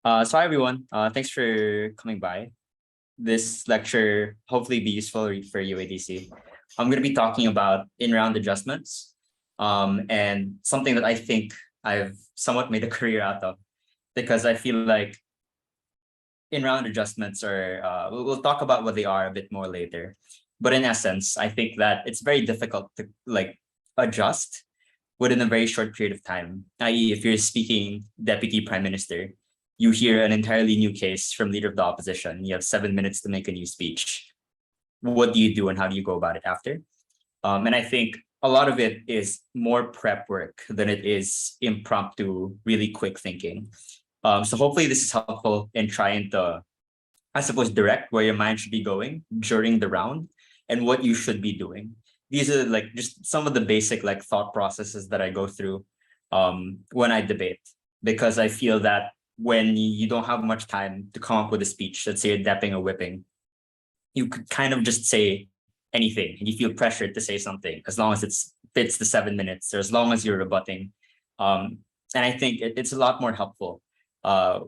So hi everyone, thanks for coming by. This lecture hopefully be useful for you ADC. I'm going to be talking about in-round adjustments and something that I think I've somewhat made a career out of, because I feel like in-round adjustments are, we'll talk about what they are a bit more later. But in essence, I think that it's very difficult to adjust within a very short period of time, i.e. if you're speaking deputy prime minister, you hear an entirely new case from leader of the opposition, you have 7 minutes to make a new speech. What do you do and how do you go about it after? And I think a lot of it is more prep work than it is impromptu, really quick thinking. So hopefully this is helpful in trying to, I suppose, direct where your mind should be going during the round and what you should be doing. These are just some of the basic thought processes that I go through when I debate, because I feel that when you don't have much time to come up with a speech, let's say you're depping or whipping, you could kind of just say anything and you feel pressured to say something as long as it fits the 7 minutes or as long as you're rebutting. And I think it's a lot more helpful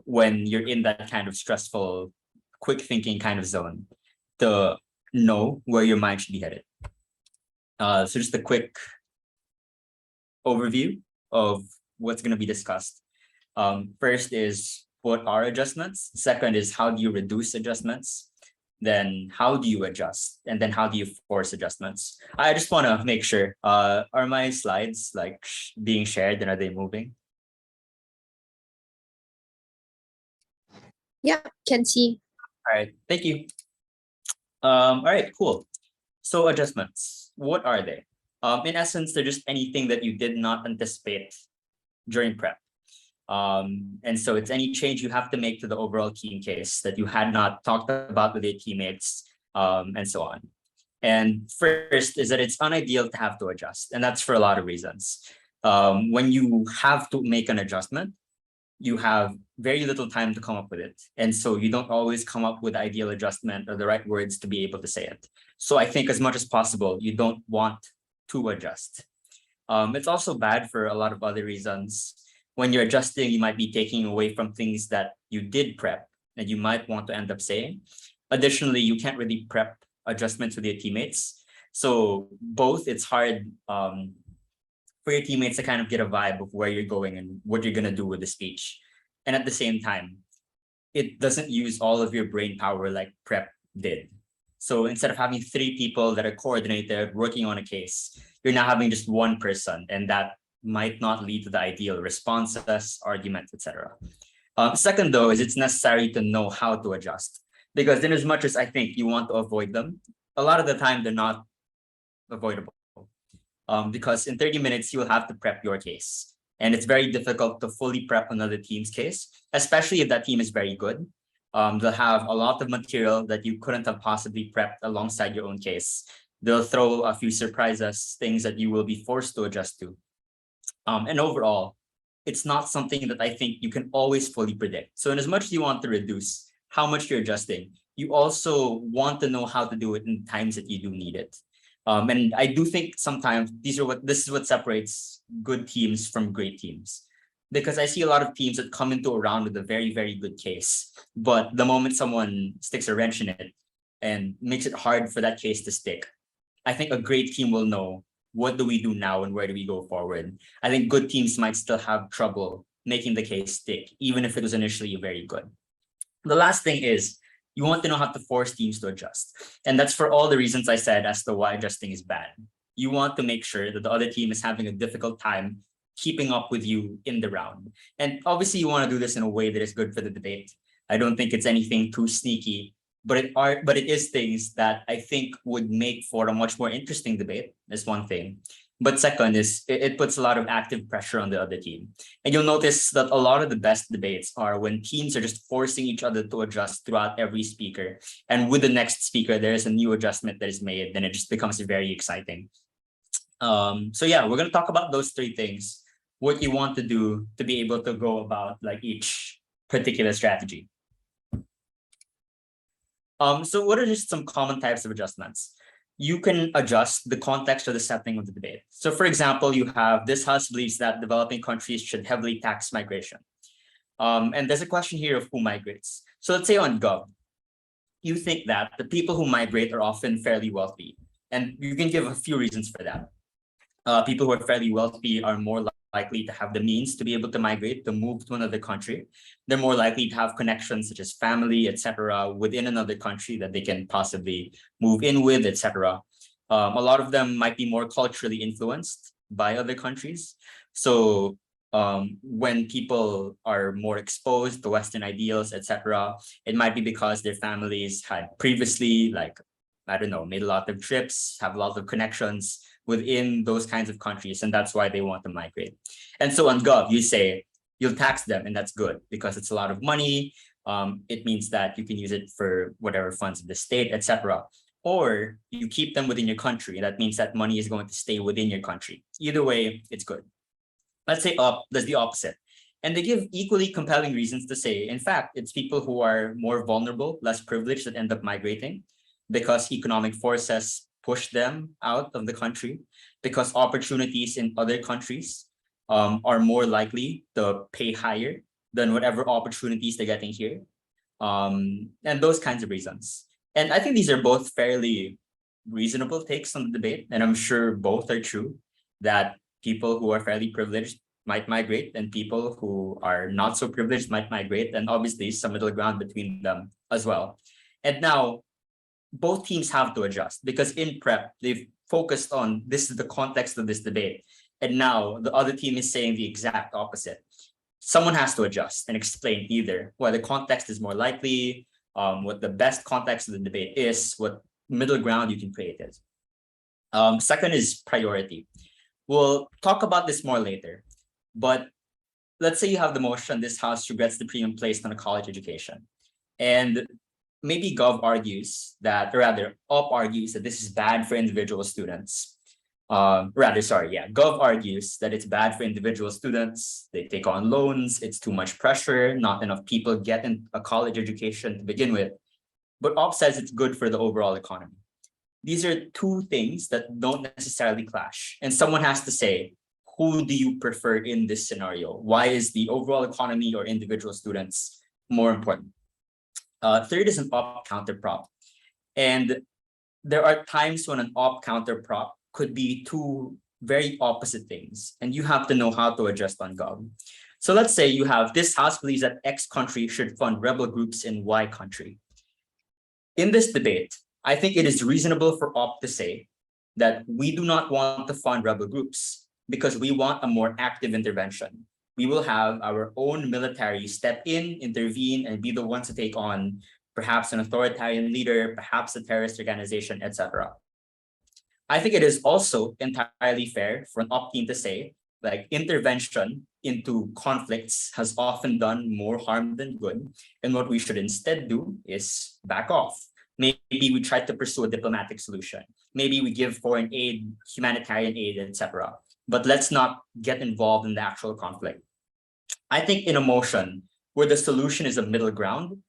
when you're in that kind of stressful, quick thinking kind of zone to know where your mind should be headed. So just a quick overview of what's going to be discussed. First is what are adjustments? Second is how do you reduce adjustments? Then how do you adjust? And then how do you force adjustments? I just want to make sure, are my slides being shared and are they moving? Yeah, can see. All right, thank you. All right, cool. So adjustments, what are they? In essence, they're just anything that you did not anticipate during prep. And so it's any change you have to make to the overall team case that you had not talked about with your teammates, and so on. And first is that it's unideal to have to adjust, and that's for a lot of reasons. When you have to make an adjustment, you have very little time to come up with it. And so you don't always come up with ideal adjustment or the right words to be able to say it. So I think as much as possible, you don't want to adjust. It's also bad for a lot of other reasons. When you're adjusting, you might be taking away from things that you did prep and you might want to end up saying. Additionally, you can't really prep adjustments with your teammates. So both, it's hard for your teammates to kind of get a vibe of where you're going and what you're going to do with the speech. And at the same time, it doesn't use all of your brain power like prep did. So instead of having 3 people that are coordinated working on a case, you're now having just one person, and that might not lead to the ideal responses, arguments, etc. Second, though, is it's necessary to know how to adjust, because in as much as I think you want to avoid them, a lot of the time they're not avoidable. Because in 30 minutes, you will have to prep your case. And it's very difficult to fully prep another team's case, especially if that team is very good. They'll have a lot of material that you couldn't have possibly prepped alongside your own case. They'll throw a few surprises, things that you will be forced to adjust to. And overall, it's not something that I think you can always fully predict. So in as much as you want to reduce how much you're adjusting, you also want to know how to do it in times that you do need it. And I do think sometimes this is what separates good teams from great teams, because I see a lot of teams that come into a round with a very, very good case, but the moment someone sticks a wrench in it and makes it hard for that case to stick, I think a great team will know, what do we do now and where do we go forward? I think good teams might still have trouble making the case stick, even if it was initially very good. The last thing is, you want to know how to force teams to adjust. And that's for all the reasons I said as to why adjusting is bad. You want to make sure that the other team is having a difficult time keeping up with you in the round. And obviously you want to do this in a way that is good for the debate. I don't think it's anything too sneaky, but it is things that I think would make for a much more interesting debate. That's one thing. But second is it puts a lot of active pressure on the other team. And you'll notice that a lot of the best debates are when teams are just forcing each other to adjust throughout every speaker. And with the next speaker, there is a new adjustment that is made, then it just becomes very exciting. So yeah, we're going to talk about those 3 things, what you want to do to be able to go about each particular strategy. So what are just some common types of adjustments? You can adjust the context or the setting of the debate. So for example, you have this House believes that developing countries should heavily tax migration. And there's a question here of who migrates. So let's say on Gov, you think that the people who migrate are often fairly wealthy. And you can give a few reasons for that. People who are fairly wealthy are more likely to have the means to be able to migrate, to move to another country. They're more likely to have connections such as family, etc., within another country that they can possibly move in with, etc. A lot of them might be more culturally influenced by other countries. So when people are more exposed to Western ideals, etc., it might be because their families had previously, like, I don't know, made a lot of trips, have a lot of connections within those kinds of countries, and that's why they want to migrate. And so on Gov, you say you'll tax them, and that's good because it's a lot of money. It means that you can use it for whatever funds of the state, etc. Or you keep them within your country. That means that money is going to stay within your country. Either way, it's good. Let's say does the opposite. And they give equally compelling reasons to say, in fact, it's people who are more vulnerable, less privileged that end up migrating because economic forces push them out of the country, because opportunities in other countries are more likely to pay higher than whatever opportunities they're getting here. And those kinds of reasons. And I think these are both fairly reasonable takes on the debate. And I'm sure both are true, that people who are fairly privileged might migrate and people who are not so privileged might migrate, and obviously some middle ground between them as well. And now both teams have to adjust because in prep, they've focused on this is the context of this debate. And now the other team is saying the exact opposite. Someone has to adjust and explain either why the context is more likely, what the best context of the debate is, what middle ground you can create is. Second is priority. We'll talk about this more later, but let's say you have the motion, this house regrets the premium placed on a college education. And maybe Gov argues that, or rather, Op argues that this is bad for individual students. Gov argues that it's bad for individual students. They take on loans, it's too much pressure, not enough people get in a college education to begin with. But Op says it's good for the overall economy. These are two things that don't necessarily clash. And someone has to say, who do you prefer in this scenario? Why is the overall economy or individual students more important? Third is an op counter prop. And there are times when an op counter prop could be two very opposite things, and you have to know how to adjust on Gov. So let's say you have this house believes that X country should fund rebel groups in Y country. In this debate, I think it is reasonable for op to say that we do not want to fund rebel groups because we want a more active intervention. We will have our own military step in, intervene, and be the ones to take on perhaps an authoritarian leader, perhaps a terrorist organization, etc. I think it is also entirely fair for an op team to say, like, intervention into conflicts has often done more harm than good, and what we should instead do is back off. Maybe we try to pursue a diplomatic solution. Maybe we give foreign aid, humanitarian aid, etc. But let's not get involved in the actual conflict. I think in a motion where the solution is a middle ground,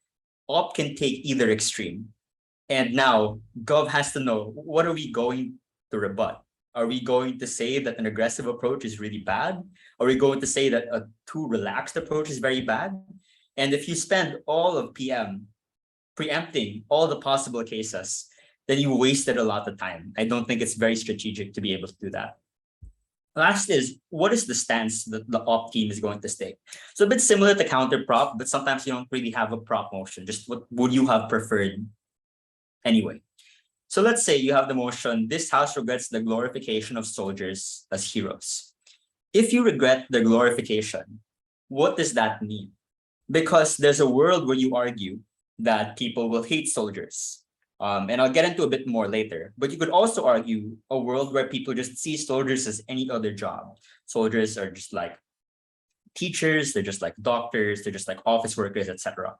op can take either extreme. And now Gov has to know, what are we going to rebut? Are we going to say that an aggressive approach is really bad? Are we going to say that a too relaxed approach is very bad? And if you spend all of PM preempting all the possible cases, then you wasted a lot of time. I don't think it's very strategic to be able to do that. Last is, what is the stance that the op team is going to take? So a bit similar to counter prop, but sometimes you don't really have a prop motion. Just what would you have preferred anyway? So let's say you have the motion, this house regrets the glorification of soldiers as heroes. If you regret the glorification, what does that mean? Because there's a world where you argue that people will hate soldiers. And I'll get into a bit more later, but you could also argue a world where people just see soldiers as any other job. Soldiers are just like teachers, they're just like doctors, they're just like office workers, etc.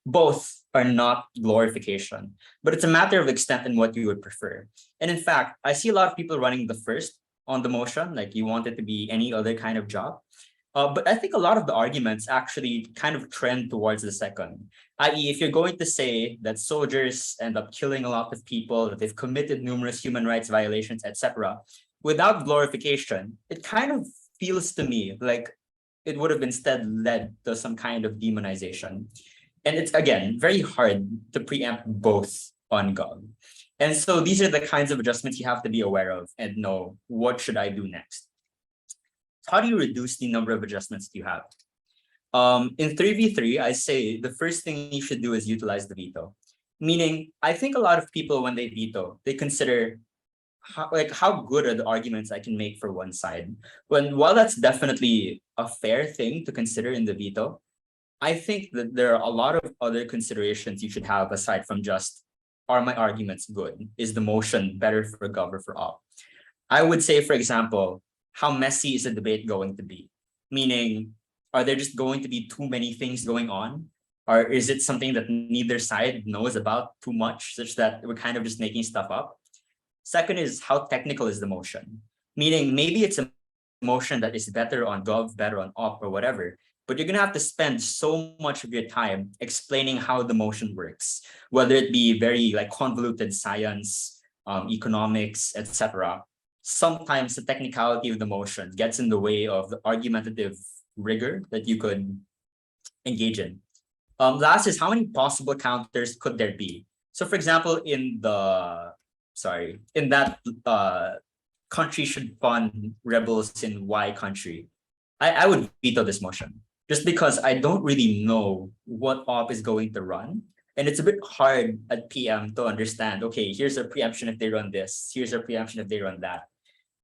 Both are not glorification, but it's a matter of extent and what you would prefer. And in fact, I see a lot of people running the first on the motion, like you want it to be any other kind of job. But I think a lot of the arguments actually kind of trend towards the second, i.e. if you're going to say that soldiers end up killing a lot of people, that they've committed numerous human rights violations, etc., without glorification, it kind of feels to me like it would have instead led to some kind of demonization. And it's, again, very hard to preempt both on Gov. And so these are the kinds of adjustments you have to be aware of and know, what should I do next? How do you reduce the number of adjustments you have? In 3v3, I say the first thing you should do is utilize the veto. Meaning, I think a lot of people, when they veto, they consider how good are the arguments I can make for one side. While that's definitely a fair thing to consider in the veto, I think that there are a lot of other considerations you should have aside from just, are my arguments good? Is the motion better for Gov or for Op? I would say, for example, how messy is the debate going to be? Meaning, are there just going to be too many things going on? Or is it something that neither side knows about too much, such that we're kind of just making stuff up? Second is, how technical is the motion? Meaning, maybe it's a motion that is better on Gov, better on Op, or whatever, but you're going to have to spend so much of your time explaining how the motion works, whether it be very like convoluted science, economics, etc. Sometimes the technicality of the motion gets in the way of the argumentative rigor that you could engage in. Last is, how many possible counters could there be? So for example, in that country should fund rebels in Y country, I would veto this motion just because I don't really know what op is going to run. And it's a bit hard at PM to understand, okay, here's a preemption if they run this, here's a preemption if they run that.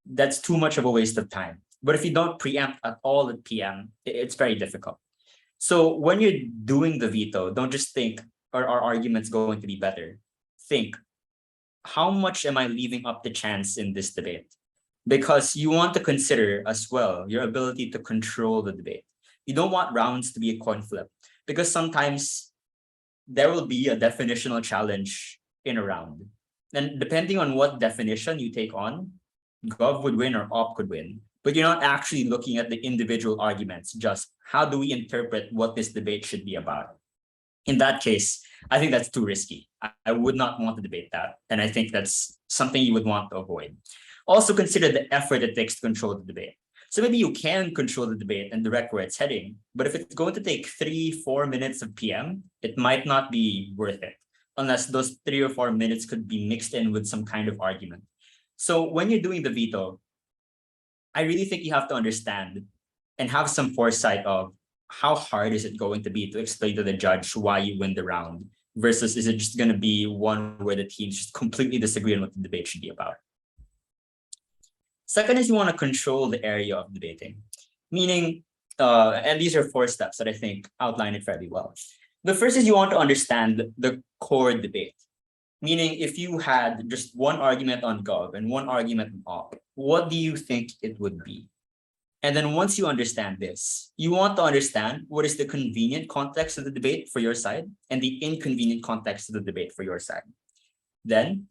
That's too much of a waste of time. But if you don't preempt at all at PM, it's very difficult. So when you're doing the veto, don't just think, are our arguments going to be better? Think, how much am I leaving up to chance in this debate? Because you want to consider as well your ability to control the debate. You don't want rounds to be a coin flip, because sometimes there will be a definitional challenge in a round. And depending on what definition you take on, Gov would win or Op could win. But you're not actually looking at the individual arguments, just how do we interpret what this debate should be about? In that case, I think that's too risky. I would not want to debate that. And I think that's something you would want to avoid. Also consider the effort it takes to control the debate. So maybe you can control the debate and direct where it's heading, but if it's going to take 3-4 minutes of PM, it might not be worth it, unless those 3 or 4 minutes could be mixed in with some kind of argument. So when you're doing the veto, I really think you have to understand and have some foresight of how hard is it going to be to explain to the judge why you win the round, versus is it just going to be one where the teams just completely disagree on what the debate should be about. Second is, you want to control the area of debating, meaning, and these are 4 steps that I think outline it fairly well. The first is, you want to understand the core debate, meaning if you had just one argument on Gov and one argument on Op, what do you think it would be? And then once you understand this, you want to understand what is the convenient context of the debate for your side and the inconvenient context of the debate for your side. Then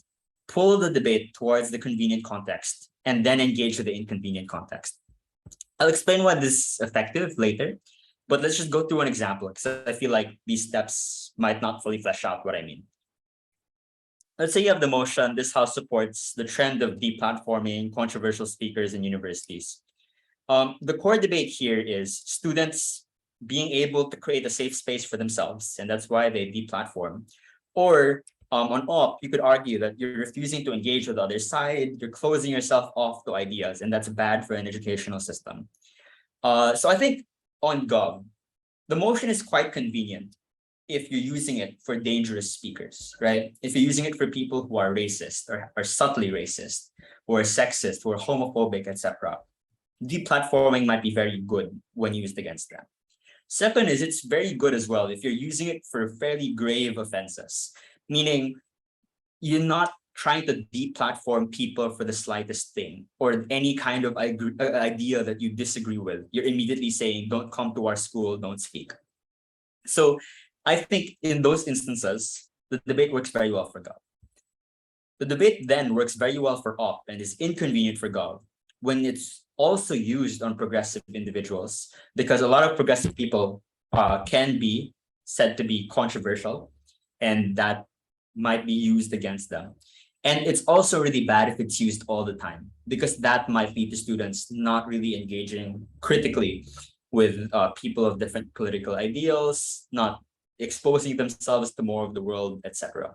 pull the debate towards the convenient context and then engage with the inconvenient context. I'll explain why this is effective later, but let's just go through an example, because I feel like these steps might not fully flesh out what I mean. Let's say you have the motion, this house supports the trend of deplatforming controversial speakers in universities. The core debate here is students being able to create a safe space for themselves, and that's why they deplatform. Or on Op, you could argue that you're refusing to engage with the other side, you're closing yourself off to ideas, and that's bad for an educational system. So I think on Gov, the motion is quite convenient if you're using it for dangerous speakers, right? If you're using it for people who are racist or are subtly racist, who are sexist, who are homophobic, etc. Deplatforming might be very good when used against them. Second is, it's very good as well if you're using it for fairly grave offenses, meaning you're not trying to deplatform people for the slightest thing or any kind of idea that you disagree with. You're immediately saying, don't come to our school, don't speak. So I think in those instances, the debate works very well for Gov. The debate then works very well for Op and is inconvenient for Gov when it's also used on progressive individuals, because a lot of progressive people can be said to be controversial, and that might be used against them. And it's also really bad if it's used all the time, because that might lead to students not really engaging critically with people of different political ideals, not exposing themselves to more of the world, etc.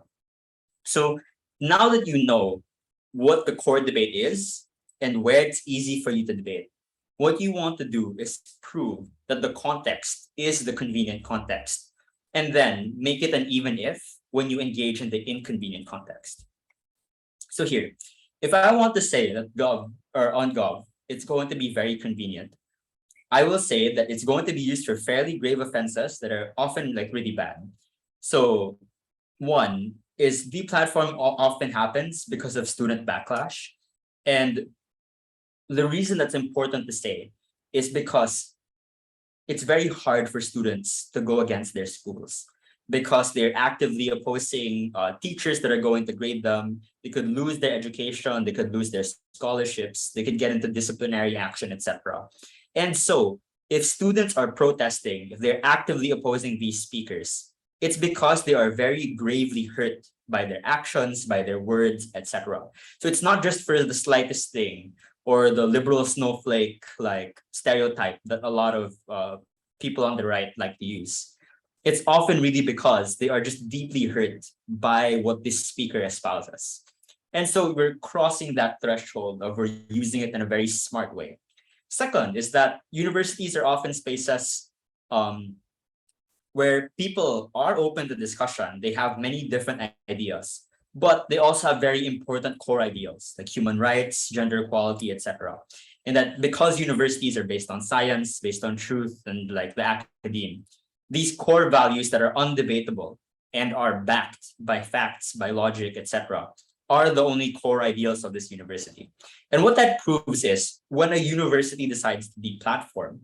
So now that you know what the core debate is and where it's easy for you to debate, what you want to do is prove that the context is the convenient context, and then make it an even if when you engage in the inconvenient context. So here, if I want to say that Gov or on Gov, it's going to be very convenient, I will say that it's going to be used for fairly grave offenses that are often like really bad. So one is deplatforming often happens because of student backlash. And the reason that's important to say is because it's very hard for students to go against their schools because they're actively opposing teachers that are going to grade them. They could lose their education, they could lose their scholarships, they could get into disciplinary action, etc. And so if students are protesting, if they're actively opposing these speakers, it's because they are very gravely hurt by their actions, by their words, etc. So it's not just for the slightest thing or the liberal snowflake like stereotype that a lot of people on the right like to use. It's often really because they are just deeply hurt by what this speaker espouses. And so we're crossing that threshold of we're using it in a very smart way. Second is that universities are often spaces where people are open to discussion. They have many different ideas, but they also have very important core ideals like human rights, gender equality, etc. And that because universities are based on science, based on truth, and like the academe, these core values that are undebatable and are backed by facts, by logic, etc., are the only core ideals of this university. And what that proves is when a university decides to deplatform,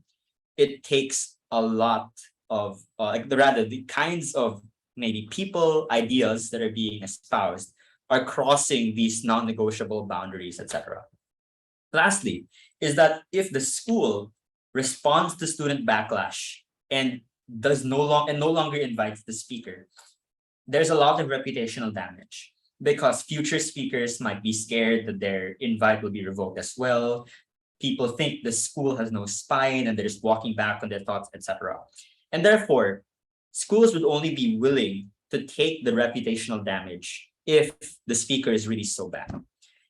it takes a lot of the kinds of maybe people, ideas that are being espoused are crossing these non-negotiable boundaries, etc. Lastly, is that if the school responds to student backlash and no longer invites the speaker, there's a lot of reputational damage because future speakers might be scared that their invite will be revoked as well. People think the school has no spine and they're just walking back on their thoughts, etc. And therefore, schools would only be willing to take the reputational damage if the speaker is really so bad.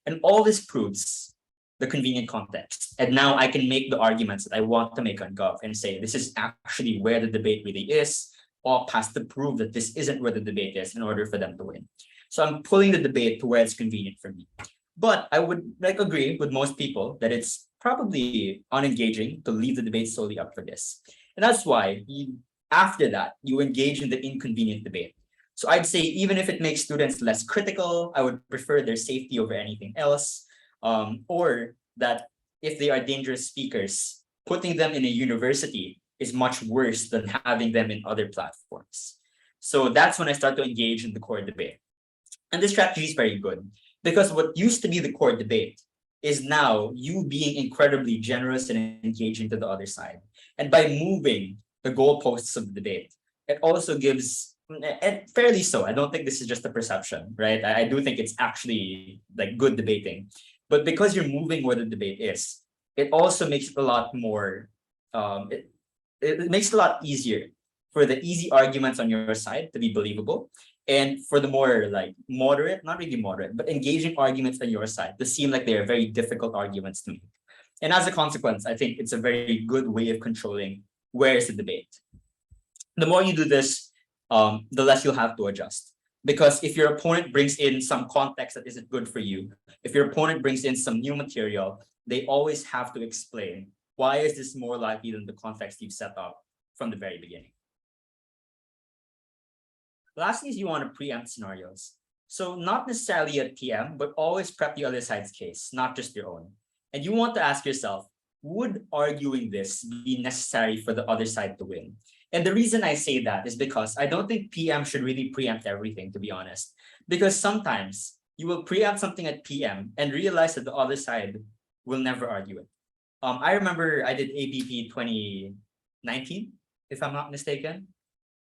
And all this proves the convenient context. And now I can make the arguments that I want to make on Gov and say, this is actually where the debate really is. All has to prove that this isn't where the debate is in order for them to win. So I'm pulling the debate to where it's convenient for me. But I would agree with most people that it's probably unengaging to leave the debate solely up for this. And that's why after that, you engage in the inconvenient debate. So I'd say even if it makes students less critical, I would prefer their safety over anything else. Or that if they are dangerous speakers, putting them in a university is much worse than having them in other platforms. So that's when I start to engage in the core debate. And this strategy is very good because what used to be the core debate is now you being incredibly generous and engaging to the other side. And by moving the goalposts of the debate, it also gives, and fairly so, I don't think this is just a perception, right? I do think it's actually like good debating. But because you're moving where the debate is, it also makes it a lot more, it makes it a lot easier for the easy arguments on your side to be believable. And for the more like moderate, not really moderate, but engaging arguments on your side to seem like they are very difficult arguments to make. And as a consequence, I think it's a very good way of controlling where is the debate. The more you do this, the less you'll have to adjust. Because if your opponent brings in some context that isn't good for you, if your opponent brings in some new material, they always have to explain why is this more likely than the context you've set up from the very beginning. Lastly is you want to preempt scenarios. So not necessarily at PM, but always prep the other side's case, not just your own. And you want to ask yourself, would arguing this be necessary for the other side to win? And the reason I say that is because I don't think PM should really preempt everything, to be honest. Because sometimes you will preempt something at PM and realize that the other side will never argue it. I remember I did ABP 2019, if I'm not mistaken.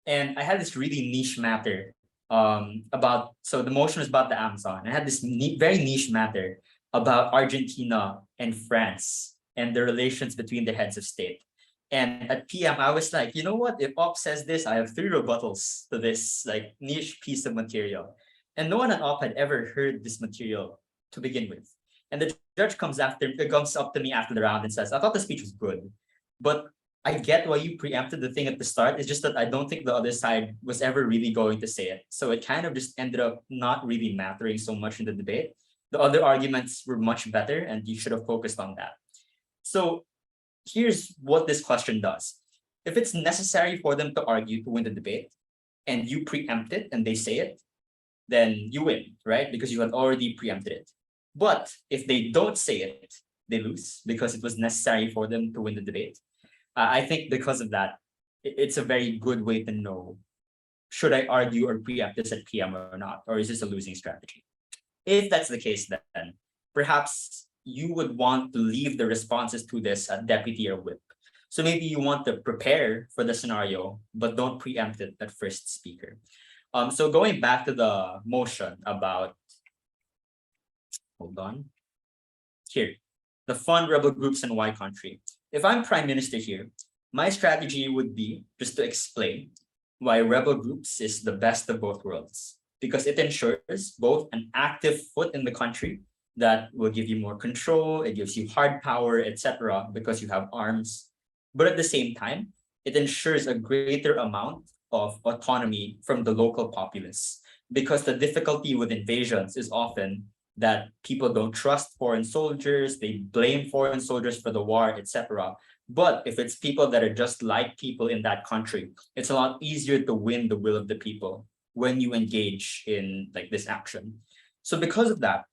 And I had this really niche matter about, so the motion was about the Amazon. I had this very niche matter about Argentina and France and the relations between the heads of state. And at PM, I was like, you know what? If op says this, I have 3 rebuttals to this like niche piece of material. And no one at op had ever heard this material to begin with. And the judge comes up to me after the round and says, I thought the speech was good, but I get why you preempted the thing at the start. It's just that I don't think the other side was ever really going to say it. So it kind of just ended up not really mattering so much in the debate. The other arguments were much better, and you should have focused on that. So here's what this question does. If it's necessary for them to argue to win the debate, and you preempt it and they say it, then you win, right? Because you had already preempted it. But if they don't say it, they lose because it was necessary for them to win the debate. I think because of that, it's a very good way to know, should I argue or preempt this at PM or not? Or is this a losing strategy? If that's the case, then perhaps you would want to leave the responses to this at deputy or whip. So maybe you want to prepare for the scenario, but don't preempt it at first speaker. So going back to the motion about, hold on, here, the fund rebel groups in Y country. If I'm prime minister here, my strategy would be just to explain why rebel groups is the best of both worlds, because it ensures both an active foot in the country that will give you more control, it gives you hard power, etc., because you have arms. But at the same time, it ensures a greater amount of autonomy from the local populace, because the difficulty with invasions is often that people don't trust foreign soldiers, they blame foreign soldiers for the war, etc. But if it's people that are just like people in that country, it's a lot easier to win the will of the people when you engage in like this action. So because of that,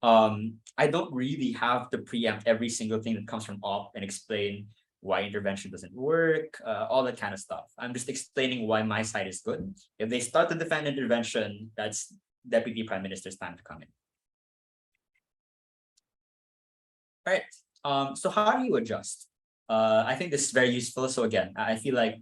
I don't really have to preempt every single thing that comes from op and explain why intervention doesn't work, all that kind of stuff. I'm just explaining why my side is good. If they start to defend intervention, that's Deputy Prime Minister's time to come in. All right. So how do you adjust? I think this is very useful. So again, I feel like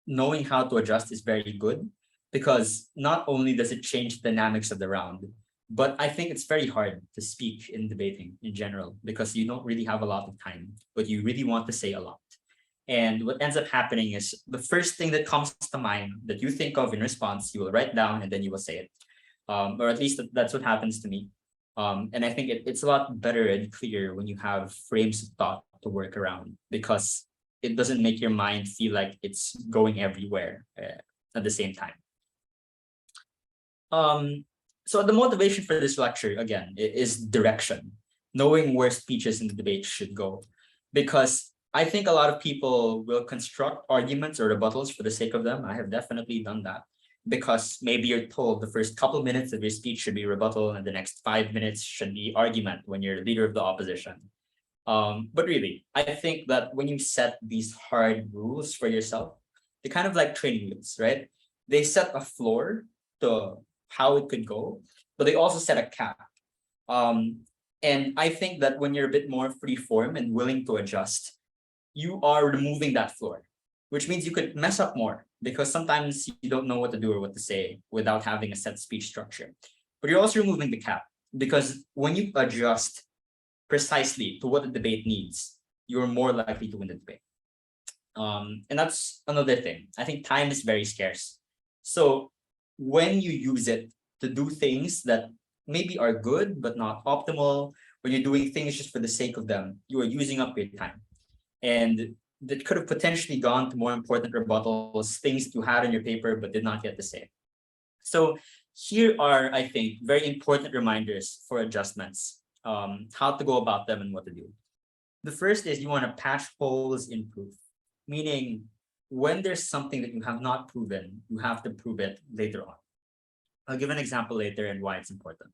knowing how to adjust is very good, because not only does it change the dynamics of the round, but I think it's very hard to speak in debating in general because you don't really have a lot of time, but you really want to say a lot. And what ends up happening is the first thing that comes to mind that you think of in response, you will write down and then you will say it. Or at least that's what happens to me. And I think it's a lot better and clear when you have frames of thought to work around, because it doesn't make your mind feel like it's going everywhere at the same time. So the motivation for this lecture, again, is direction, knowing where speeches in the debate should go. Because I think a lot of people will construct arguments or rebuttals for the sake of them. I have definitely done that, because maybe you're told the first couple minutes of your speech should be rebuttal and the next 5 minutes should be argument when you're leader of the opposition. But really, I think that when you set these hard rules for yourself, they're kind of like training wheels, right? They set a floor to how it could go, but they also set a cap. And I think that when you're a bit more free form and willing to adjust, you are removing that floor, which means you could mess up more, because sometimes you don't know what to do or what to say without having a set speech structure. But you're also removing the cap, because when you adjust precisely to what the debate needs, you're more likely to win the debate. And that's another thing. I think time is very scarce. So when you use it to do things that maybe are good but not optimal, when you're doing things just for the sake of them, you are using up your time. And that could have potentially gone to more important rebuttals, things you had on your paper but did not get to say. So here are, I think, very important reminders for adjustments, how to go about them and what to do. The first is you want to patch holes in proof, meaning when there's something that you have not proven, you have to prove it later on. I'll give an example later and why it's important.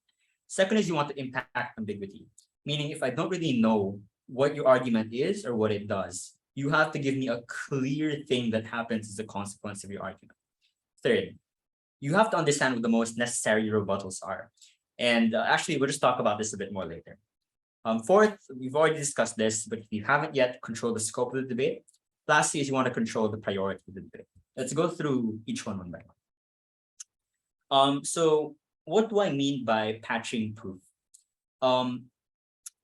Second is you want to impact ambiguity, meaning if I don't really know what your argument is or what it does, you have to give me a clear thing that happens as a consequence of your argument. Third, you have to understand what the most necessary rebuttals are. And actually, we'll just talk about this a bit more later. Fourth, we've already discussed this, but if you haven't yet controlled the scope of the debate, lastly is you want to control the priority of the debate. Let's go through each one by one. So what do I mean by patching proof?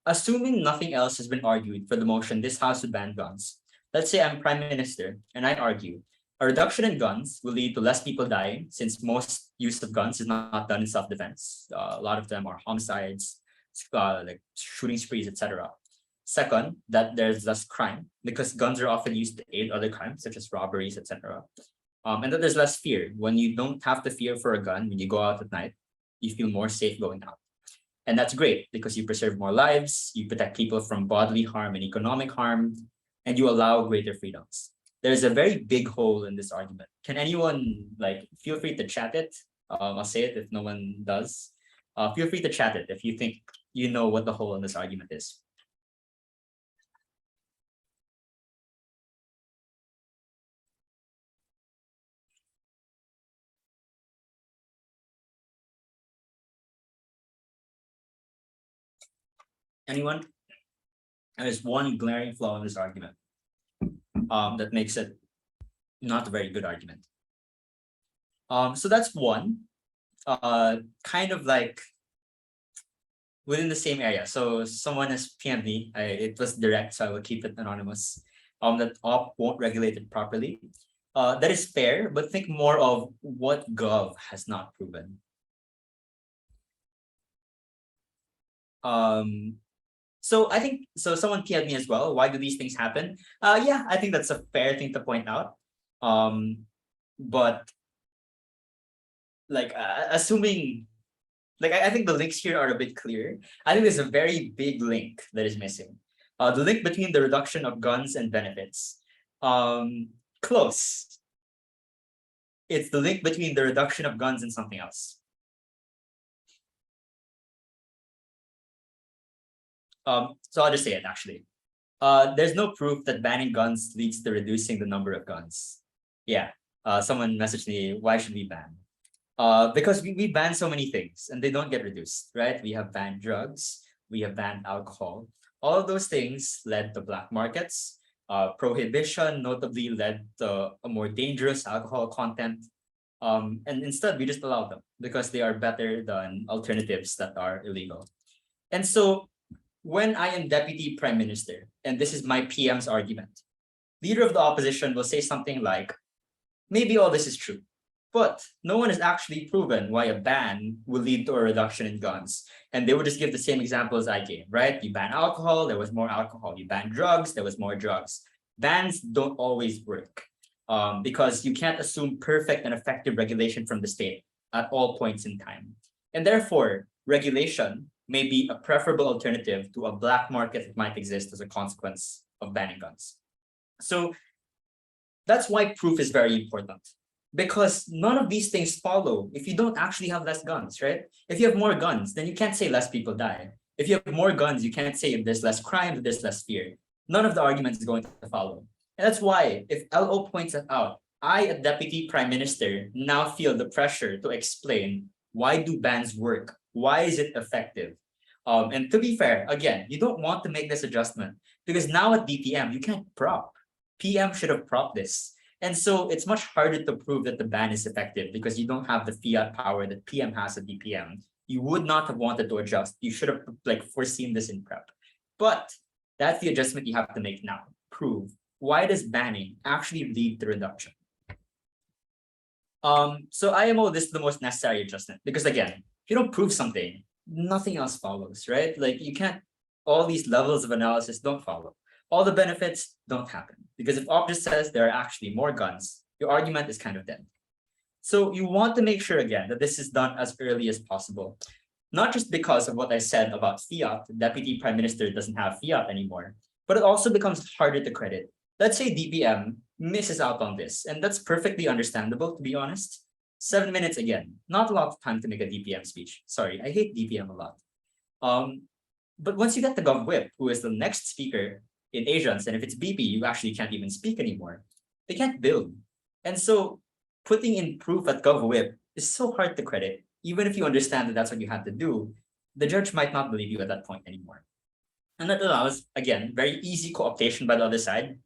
Assuming nothing else has been argued for the motion, this House would ban guns. Let's say I'm prime minister and I argue a reduction in guns will lead to less people dying since most use of guns is not done in self-defense. A lot of them are homicides, like shooting sprees, etc. Second, that there's less crime because guns are often used to aid other crimes such as robberies, etc. And that there's less fear. When you don't have to fear for a gun, when you go out at night, you feel more safe going out. And that's great because you preserve more lives, you protect people from bodily harm and economic harm, and you allow greater freedoms. There's a very big hole in this argument. Can anyone feel free to chat it? I'll say it if no one does. Feel free to chat it if you think you know what the hole in this argument is. Anyone? There's one glaring flaw in this argument that makes it not a very good argument. So that's one, kind of like within the same area. So someone has PM'd me. It was direct, so I will keep it anonymous. That op won't regulate it properly. That is fair, but think more of what Gov has not proven. So I think someone PM'd me as well. Why do these things happen? Yeah, I think that's a fair thing to point out. But assuming I think the links here are a bit clear. I think there's a very big link that is missing. The link between the reduction of guns and benefits. Close. It's the link between the reduction of guns and something else. So I'll just say it actually. There's no proof that banning guns leads to reducing the number of guns. Yeah. Someone messaged me, why should we ban? Because we ban so many things and they don't get reduced, right? We have banned drugs, we have banned alcohol. All of those things led to black markets. Prohibition notably led to a more dangerous alcohol content. And instead, we just allow them because they are better than alternatives that are illegal. And so when I am deputy prime minister, and this is my PM's argument, leader of the opposition will say something like, maybe all this is true, but no one has actually proven why a ban will lead to a reduction in guns. And they would just give the same example as I gave, right? You ban alcohol, there was more alcohol. You ban drugs, there was more drugs. Bans don't always work because you can't assume perfect and effective regulation from the state at all points in time. And therefore, regulation may be a preferable alternative to a black market that might exist as a consequence of banning guns. So that's why proof is very important. Because none of these things follow if you don't actually have less guns, right? If you have more guns, then you can't say less people die. If you have more guns, you can't say if there's less crime, if there's less fear. None of the arguments is going to follow. And that's why, if LO points it out, I, a deputy prime minister, now feel the pressure to explain why do bans work? Why is it effective? And to be fair, again, you don't want to make this adjustment because now at DPM, you can't prop. PM should have propped this. And so it's much harder to prove that the ban is effective because you don't have the fiat power that PM has at DPM. You would not have wanted to adjust. You should have foreseen this in prep. But that's the adjustment you have to make now. Prove why does banning actually lead to reduction? So IMO, this is the most necessary adjustment because again, if you don't prove something, nothing else follows, right? You can't, all these levels of analysis don't follow. All the benefits don't happen because if Op just says there are actually more guns, your argument is kind of dead. So you want to make sure again that this is done as early as possible, not just because of what I said about fiat, the deputy prime minister doesn't have fiat anymore, but it also becomes harder to credit. Let's say DPM misses out on this, and that's perfectly understandable, to be honest. 7 minutes again, not a lot of time to make a DPM speech. Sorry, I hate DPM a lot. But once you get the Gov Whip, who is the next speaker in Asians, and if it's BP, you actually can't even speak anymore. They can't build. And so putting in proof at Gov Whip is so hard to credit. Even if you understand that that's what you had to do, the judge might not believe you at that point anymore. And that allows, again, very easy co-optation by the other side.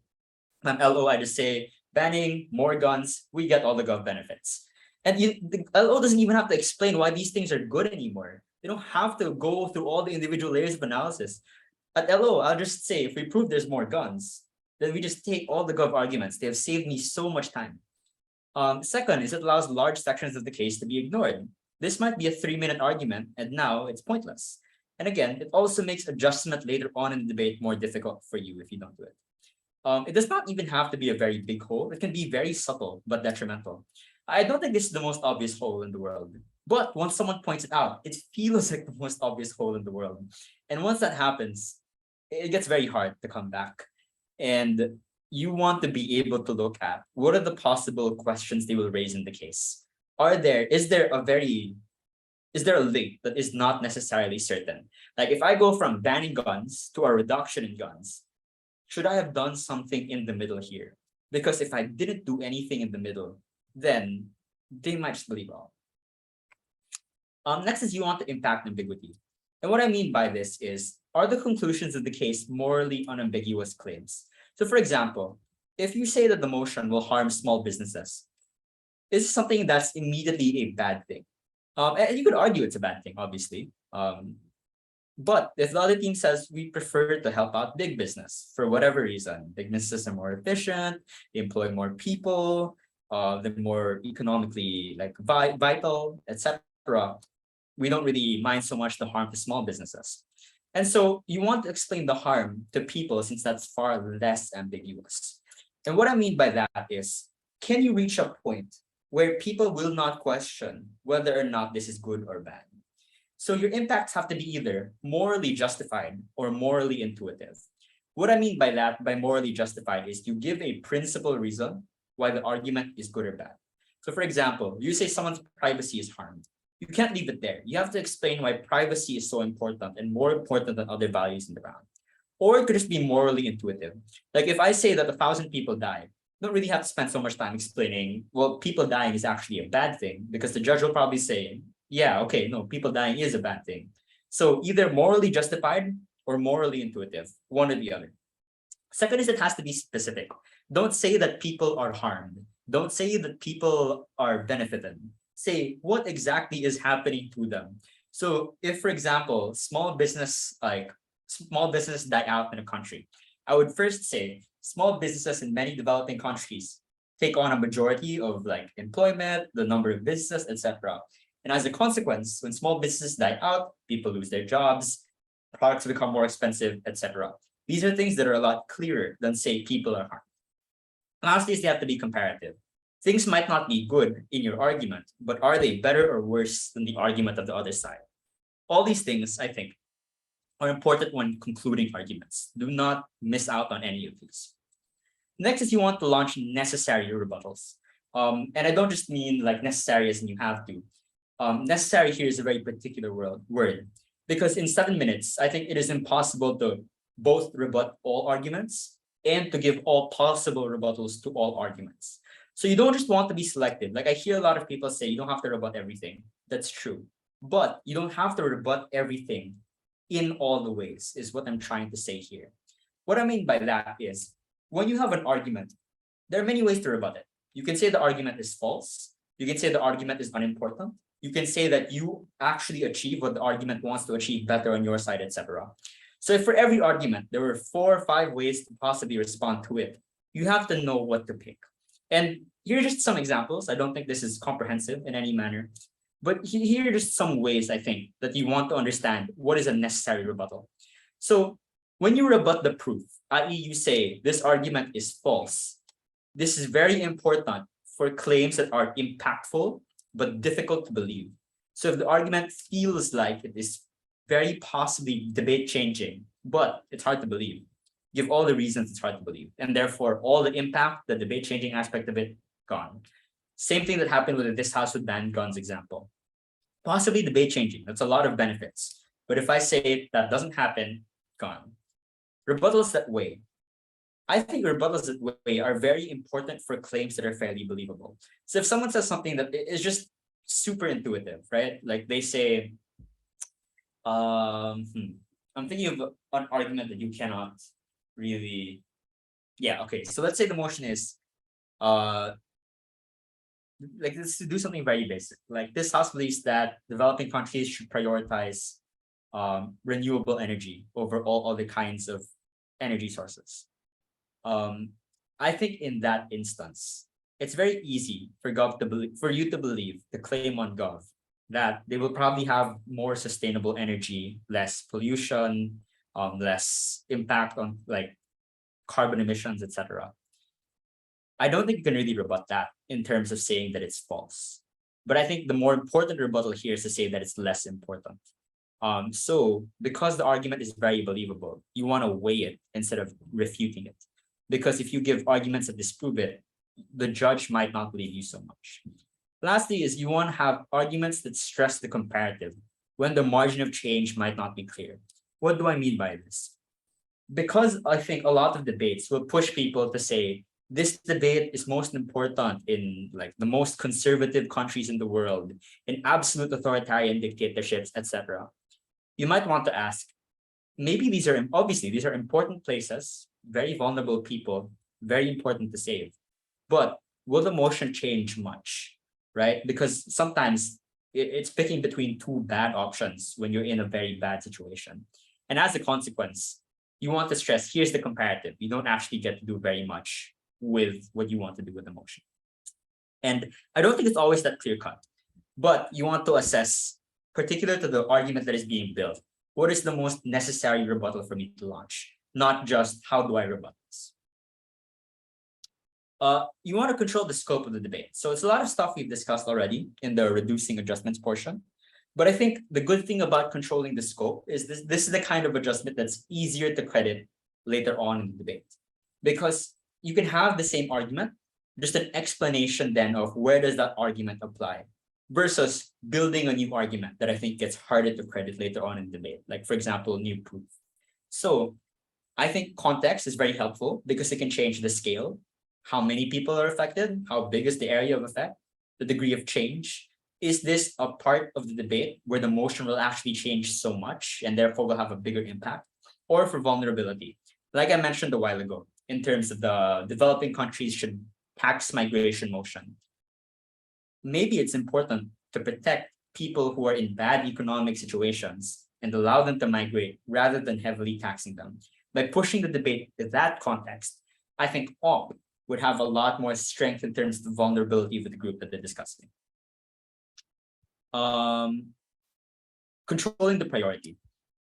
LO, I just say, banning more guns, we get all the Gov benefits. And the LO doesn't even have to explain why these things are good anymore. They don't have to go through all the individual layers of analysis. At LO, I'll just say, if we prove there's more guns, then we just take all the gov arguments. They have saved me so much time. Second is it allows large sections of the case to be ignored. This might be a 3-minute argument, and now it's pointless. And again, it also makes adjustment later on in the debate more difficult for you if you don't do it. It does not even have to be a very big hole. It can be very subtle but detrimental. I don't think this is the most obvious hole in the world. But once someone points it out, it feels like the most obvious hole in the world. And once that happens, it gets very hard to come back. And you want to be able to look at what are the possible questions they will raise in the case. Is there a link that is not necessarily certain? Like if I go from banning guns to a reduction in guns, should I have done something in the middle here? Because if I didn't do anything in the middle, then they might just believe all. Next is you want to impact ambiguity. And what I mean by this is, are the conclusions of the case morally unambiguous claims? So for example, if you say that the motion will harm small businesses, is something that's immediately a bad thing? And you could argue it's a bad thing, obviously. But if the other team says we prefer to help out big business for whatever reason, big businesses are more efficient, they employ more people, they're more economically like vital, etc. We don't really mind so much the harm to small businesses. And so you want to explain the harm to people since that's far less ambiguous. And what I mean by that is, can you reach a point where people will not question whether or not this is good or bad? So your impacts have to be either morally justified or morally intuitive. What I mean by that, by morally justified, is you give a principal reason why the argument is good or bad. So for example, you say someone's privacy is harmed. You can't leave it there. You have to explain why privacy is so important and more important than other values in the ground. Or it could just be morally intuitive. Like if I say that 1,000 people die, don't really have to spend so much time explaining, well, people dying is actually a bad thing, because the judge will probably say, yeah, okay, no, people dying is a bad thing. So either morally justified or morally intuitive, one or the other. Second is it has to be specific. Don't say that people are harmed. Don't say that people are benefited. Say what exactly is happening to them. So if, for example, small business die out in a country, I would first say small businesses in many developing countries take on a majority of like employment, the number of businesses, etc. And as a consequence, when small businesses die out, people lose their jobs, products become more expensive, etc. These are things that are a lot clearer than say people are harmed. Lastly, they have to be comparative. Things might not be good in your argument, but are they better or worse than the argument of the other side? All these things, I think, are important when concluding arguments. Do not miss out on any of these. Next is you want to launch necessary rebuttals. And I don't just mean like necessary as in you have to. Necessary here is a very particular word, because in 7 minutes, I think it is impossible to both rebut all arguments and to give all possible rebuttals to all arguments. So you don't just want to be selective. Like I hear a lot of people say you don't have to rebut everything. That's true. But you don't have to rebut everything in all the ways, is what I'm trying to say here. What I mean by that is, when you have an argument, there are many ways to rebut it. You can say the argument is false. You can say the argument is unimportant. You can say that you actually achieve what the argument wants to achieve better on your side, etc. So if for every argument, there were 4 or 5 ways to possibly respond to it, you have to know what to pick. And here are just some examples. I don't think this is comprehensive in any manner, but here are just some ways I think that you want to understand what is a necessary rebuttal. So when you rebut the proof, i.e. you say this argument is false, this is very important for claims that are impactful but difficult to believe. So if the argument feels like it is very possibly debate changing, but it's hard to believe, give all the reasons it's hard to believe, and therefore all the impact, the debate changing aspect of it, gone. Same thing that happened with this house with banned guns example. Possibly debate changing, that's a lot of benefits. But if I say that doesn't happen, gone. Rebuttals that way. I think rebuttals that way are very important for claims that are fairly believable. So if someone says something that is just super intuitive, right? Like they say, I'm thinking of an argument that you cannot really, yeah, okay. So let's say the motion is, like let's do something very basic. Like this house believes that developing countries should prioritize renewable energy over all other kinds of energy sources. I think in that instance, it's very easy for for you to believe the claim on Gov that they will probably have more sustainable energy, less pollution, less impact on like carbon emissions, etc. I don't think you can really rebut that in terms of saying that it's false. But I think the more important rebuttal here is to say that it's less important. So because the argument is very believable, you want to weigh it instead of refuting it. Because if you give arguments that disprove it, the judge might not believe you so much. Lastly is you want to have arguments that stress the comparative when the margin of change might not be clear. What do I mean by this? Because I think a lot of debates will push people to say this debate is most important in like the most conservative countries in the world, in absolute authoritarian dictatorships, etc. You might want to ask, maybe these are obviously these are important places, very vulnerable people, very important to save. But will the motion change much, right? Because sometimes it's picking between two bad options when you're in a very bad situation. And as a consequence, you want to stress, here's the comparative. You don't actually get to do very much with what you want to do with the motion. And I don't think it's always that clear cut, but you want to assess, particular to the argument that is being built, what is the most necessary rebuttal for me to launch, not just how do I rebut this. You want to control the scope of the debate. So it's a lot of stuff we've discussed already in the reducing adjustments portion. But I think the good thing about controlling the scope is this is the kind of adjustment that's easier to credit later on in the debate. Because you can have the same argument, just an explanation then of where does that argument apply versus building a new argument that I think gets harder to credit later on in the debate. Like, for example, new proof. So I think context is very helpful because it can change the scale, how many people are affected, how big is the area of effect, the degree of change. Is this a part of the debate where the motion will actually change so much and therefore will have a bigger impact? Or for vulnerability, like I mentioned a while ago, in terms of the developing countries should tax migration motion. Maybe it's important to protect people who are in bad economic situations and allow them to migrate rather than heavily taxing them. By pushing the debate to that context, I think OP would have a lot more strength in terms of the vulnerability of the group that they're discussing. Controlling the priority.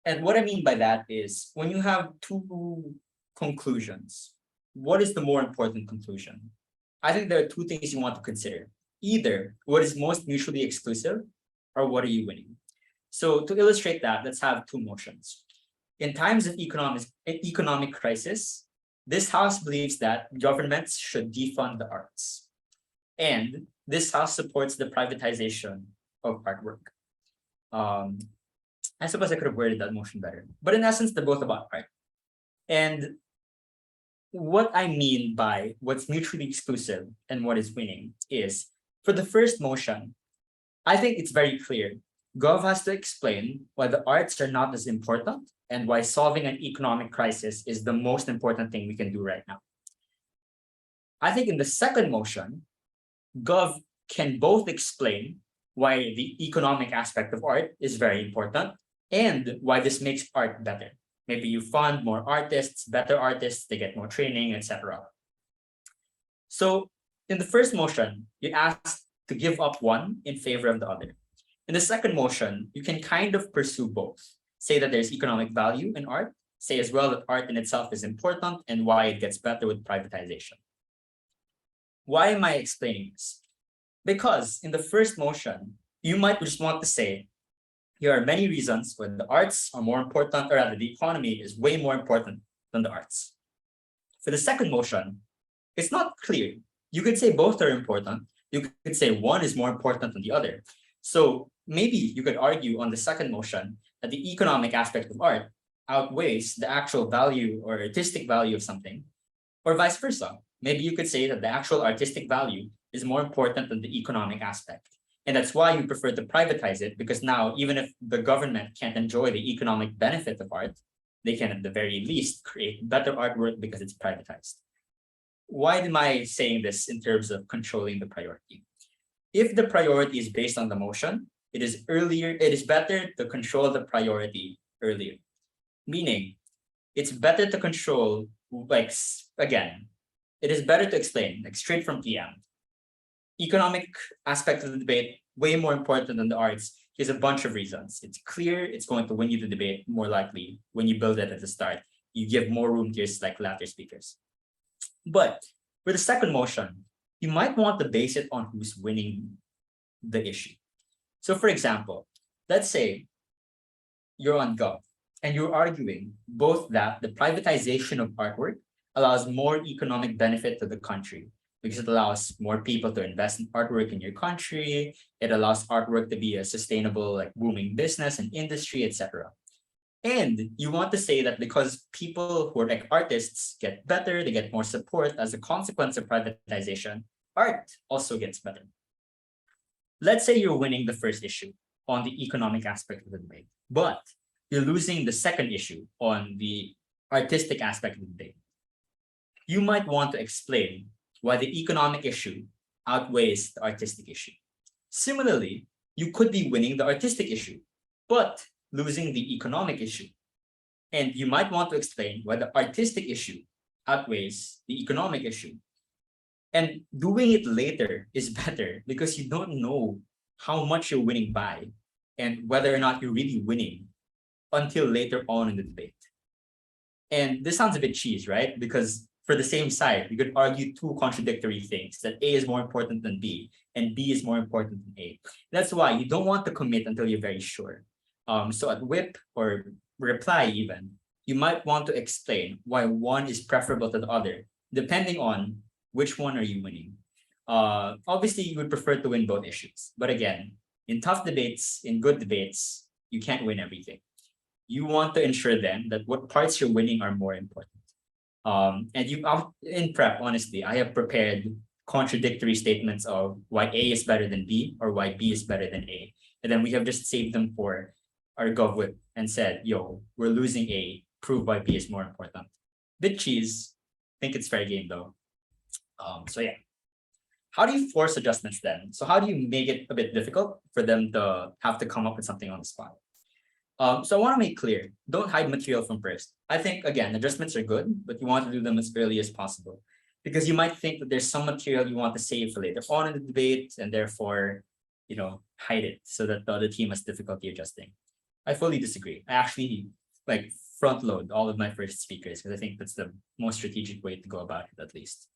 And what I mean by that is when you have two conclusions, what is the more important conclusion? I think there are two things you want to consider. Either what is most mutually exclusive or what are you winning? So to illustrate that, let's have two motions. In times of economic crisis, this house believes that governments should defund the arts. And this house supports the privatization of artwork. I suppose I could have worded that motion better. But in essence, they're both about art. And what I mean by what's mutually exclusive and what is winning is, for the first motion, I think it's very clear. Gov has to explain why the arts are not as important and why solving an economic crisis is the most important thing we can do right now. I think in the second motion, Gov can both explain why the economic aspect of art is very important and why this makes art better. Maybe you fund more artists, better artists, they get more training, etc. So in the first motion, you ask to give up one in favor of the other. In the second motion, you can kind of pursue both. Say that there's economic value in art, say as well that art in itself is important and why it gets better with privatization. Why am I explaining this? Because in the first motion, you might just want to say, here are many reasons why the arts are more important, or rather the economy is way more important than the arts. For the second motion, it's not clear. You could say both are important. You could say one is more important than the other. So maybe you could argue on the second motion that the economic aspect of art outweighs the actual value or artistic value of something, or vice versa. Maybe you could say that the actual artistic value is more important than the economic aspect. And that's why you prefer to privatize it, because now, even if the government can't enjoy the economic benefit of art, they can at the very least create better artwork because it's privatized. Why am I saying this in terms of controlling the priority? If the priority is based on the motion, it is better to control the priority earlier. Meaning, it's better to control like again, it is better to explain, like straight from PM. Economic aspect of the debate, way more important than the arts. Here's a bunch of reasons. It's clear, it's going to win you the debate more likely when you build it at the start. You give more room to your like latter speakers. But for the second motion, you might want to base it on who's winning the issue. So for example, let's say you're on Gov and you're arguing both that the privatization of artwork allows more economic benefit to the country because it allows more people to invest in artwork in your country. It allows artwork to be a sustainable, like booming business and industry, etc. And you want to say that because people who are like artists get better, they get more support as a consequence of privatization, art also gets better. Let's say you're winning the first issue on the economic aspect of the debate, but you're losing the second issue on the artistic aspect of the debate. You might want to explain why the economic issue outweighs the artistic issue. Similarly, you could be winning the artistic issue, but losing the economic issue. And you might want to explain why the artistic issue outweighs the economic issue. And doing it later is better because you don't know how much you're winning by and whether or not you're really winning until later on in the debate. And this sounds a bit cheese, right? Because for the same side, you could argue two contradictory things, that A is more important than B and B is more important than A. That's why you don't want to commit until you're very sure. So at whip or reply even, you might want to explain why one is preferable to the other, depending on which one are you winning. Obviously, you would prefer to win both issues. But again, in tough debates, in good debates, you can't win everything. You want to ensure then that what parts you're winning are more important. And you in prep, honestly, I have prepared contradictory statements of why A is better than B or why B is better than A. And then we have just saved them for our GovWhip and said, yo, we're losing A, prove why B is more important. Bit cheese, think it's fair game though. So yeah. How do you force adjustments then? So how do you make it a bit difficult for them to have to come up with something on the spot? So I want to make clear, don't hide material from first. I think, again, adjustments are good, but you want to do them as early as possible because you might think that there's some material you want to save for later on in the debate and therefore, hide it so that the other team has difficulty adjusting. I fully disagree. I actually like front load all of my first speakers because I think that's the most strategic way to go about it, at least.